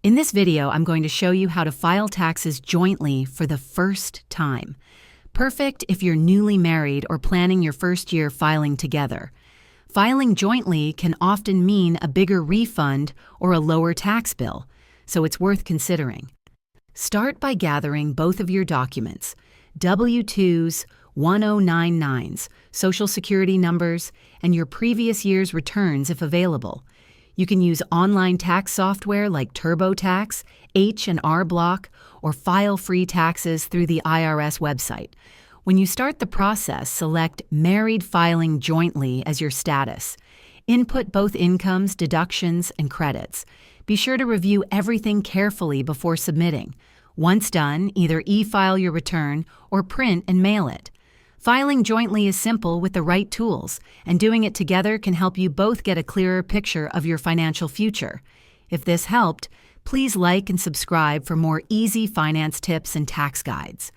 In this video, I'm going to show you how to file taxes jointly for the first time. Perfect if you're newly married or planning your first year filing together. Filing jointly can often mean a bigger refund or a lower tax bill, so it's worth considering. Start by gathering both of your documents, W-2s, 1099s, Social Security numbers, and your previous year's returns if available. You can use online tax software like TurboTax, H&R Block, or file free taxes through the IRS website. When you start the process, select Married Filing Jointly as your status. Input both incomes, deductions, and credits. Be sure to review everything carefully before submitting. Once done, either e-file your return or print and mail it. Filing jointly is simple with the right tools, and doing it together can help you both get a clearer picture of your financial future. If this helped, please like and subscribe for more easy finance tips and tax guides.